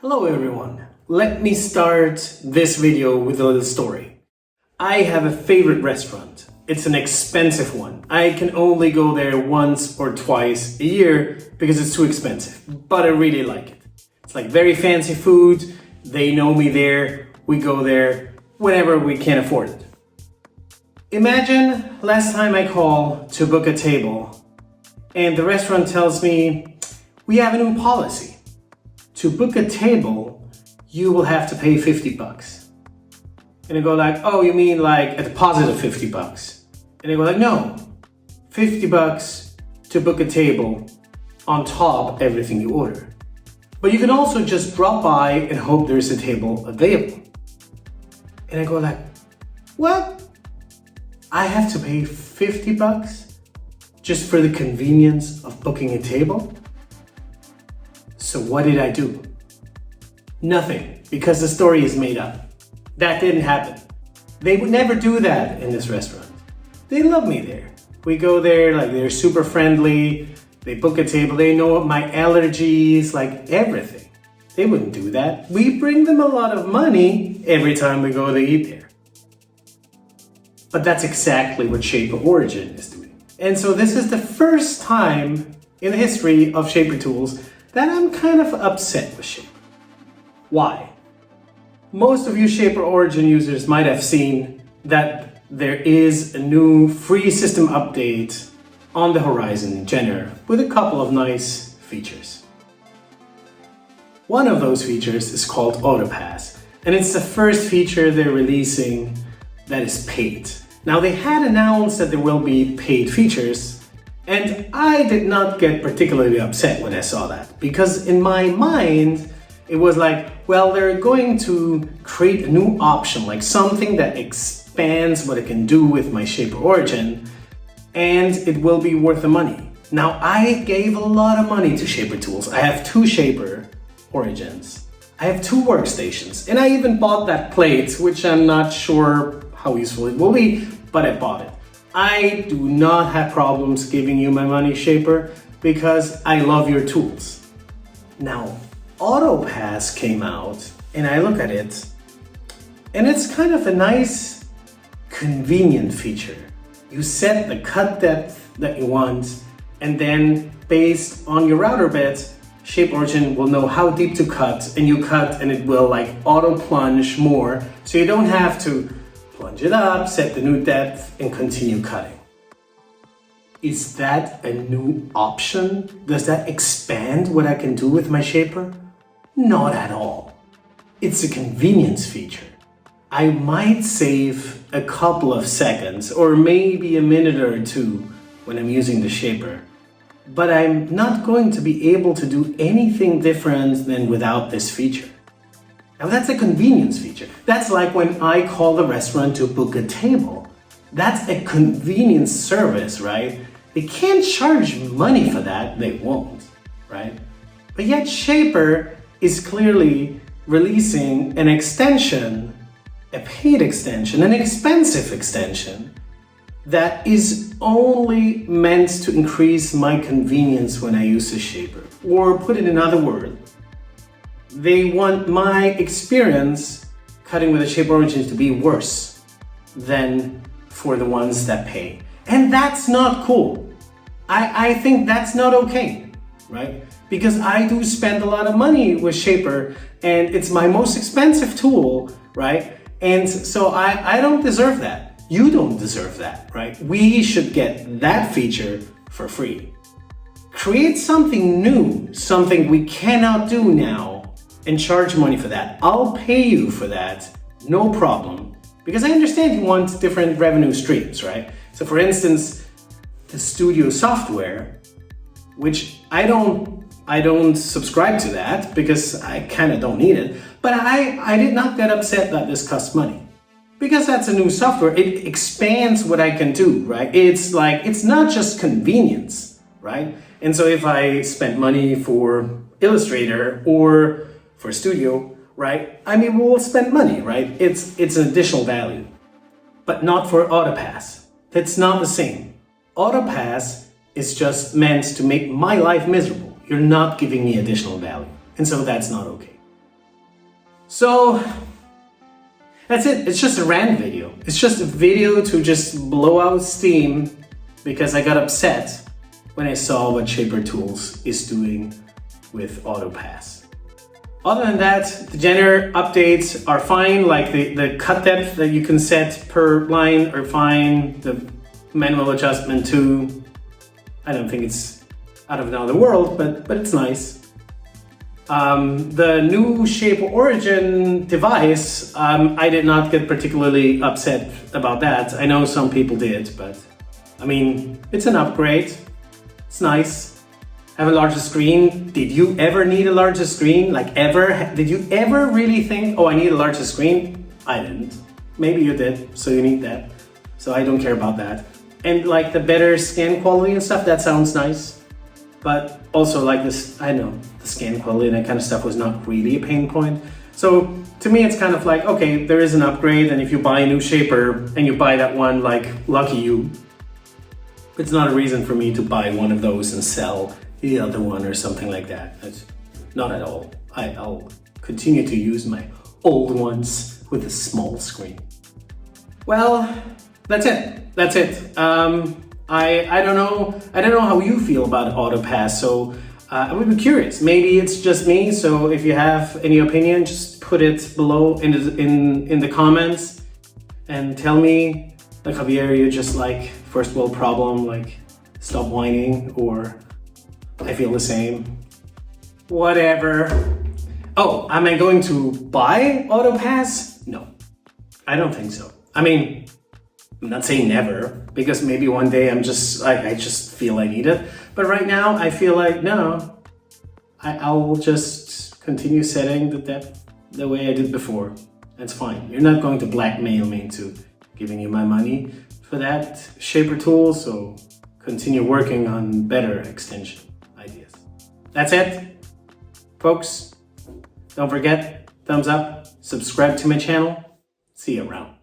Hello everyone. Let me start this video with a little story. I have a favorite restaurant. It's an expensive one. I can only go there once or twice a year because it's too expensive, but I really like it. It's like very fancy food. They know me there. We go there whenever we can afford it. Imagine last time I call to book a table and the restaurant tells me, we have a new policy. To book a table, you will have to pay 50 bucks. And I go like, oh, you mean like a deposit of 50 bucks? And they go like, no, 50 bucks to book a table on top of everything you order. But you can also just drop by and hope there's a table available. And I go like, what? I have to pay 50 bucks just for the convenience of booking a table? So what did I do? Nothing, because the story is made up. That didn't happen. They would never do that in this restaurant. They love me there. We go there, like they're super friendly. They book a table, they know my allergies, like everything. They wouldn't do that. We bring them a lot of money every time we go to eat there. But that's exactly what Shaper Origin is doing. And so this is the first time in the history of Shaper tools that I'm kind of upset with Shaper. Why? Most of you Shaper Origin users might have seen that there is a new free system update on the horizon in January with a couple of nice features. One of those features is called AutoPass, and it's the first feature they're releasing that is paid. Now they had announced that there will be paid features, and I did not get particularly upset when I saw that, because in my mind, it was like, well, they're going to create a new option, like something that expands what I can do with my Shaper Origin, and it will be worth the money. Now, I gave a lot of money to Shaper tools. I have 2 Shaper Origins. I have 2 workstations, and I even bought that plate, which I'm not sure how useful it will be, but I bought it. I do not have problems giving you my money, Shaper, because I love your tools. Now, AutoPass came out, and I look at it, and it's kind of a nice, convenient feature. You set the cut depth that you want, and then based on your router bed, Shaper Origin will know how deep to cut, and you cut, and it will like auto plunge more, so you don't have to plunge it up, set the new depth, and continue cutting. Is that a new option? Does that expand what I can do with my Shaper? Not at all. It's a convenience feature. I might save a couple of seconds or maybe a minute or two when I'm using the Shaper, but I'm not going to be able to do anything different than without this feature. Now that's a convenience feature. That's like when I call the restaurant to book a table. That's a convenience service, right? They can't charge money for that, they won't, right? But yet Shaper is clearly releasing an extension, a paid extension, an expensive extension that is only meant to increase my convenience when I use the Shaper. Or put it in other words, they want my experience cutting with a Shaper Origin to be worse than for the ones that pay. And that's not cool. I think that's not okay, right? Because I do spend a lot of money with Shaper and it's my most expensive tool, right? And so I don't deserve that. You don't deserve that, right? We should get that feature for free. Create something new, something we cannot do now, and charge money for that. I'll pay you for that, no problem. Because I understand you want different revenue streams, right? So for instance, the studio software, which I don't subscribe to that because I kind of don't need it, but I did not get upset that this costs money. Because that's a new software, it expands what I can do, right? It's like, it's not just convenience, right? And so if I spend money for Illustrator or for Studio, right? I mean, we'll spend money, right? It's an additional value, but not for AutoPass. That's not the same. AutoPass is just meant to make my life miserable. You're not giving me additional value. And so that's not okay. So that's it. It's just a rant video. It's just a video to just blow out steam because I got upset when I saw what Shaper Tools is doing with AutoPass. Other than that, the general updates are fine, like the cut depth that you can set per line are fine, the manual adjustment too. I don't think it's out of another world, but it's nice. The new Shaper Origin device, I did not get particularly upset about that. I know some people did, but I mean, it's an upgrade. It's nice. Have a larger screen. Did you ever need a larger screen? Like ever? Did you ever really think, oh, I need a larger screen? I didn't. Maybe you did, so you need that. So I don't care about that. And like the better scan quality and stuff, that sounds nice. But also like this, I know, the scan quality and that kind of stuff was not really a pain point. So to me, it's kind of like, okay, there is an upgrade, and if you buy a new Shaper and you buy that one, like, lucky you. It's not a reason for me to buy one of those and sell the other one or something like that. That's not at all. I'll continue to use my old ones with a small screen. Well, that's it. That's it. I don't know how you feel about AutoPass, so I would be curious. Maybe it's just me, so if you have any opinion, just put it below in the comments and tell me, like, Javier, you're just like first world problem, like stop whining, or I feel the same. Whatever. Oh, am I going to buy AutoPass? No, I don't think so. I mean, I'm not saying never, because maybe one day I just feel I need it. But right now I feel like, no, I'll just continue setting the depth the way I did before. That's fine. You're not going to blackmail me into giving you my money for that Shaper tool, so continue working on better extension ideas. That's it, folks. Don't forget, thumbs up, subscribe to my channel. See you around.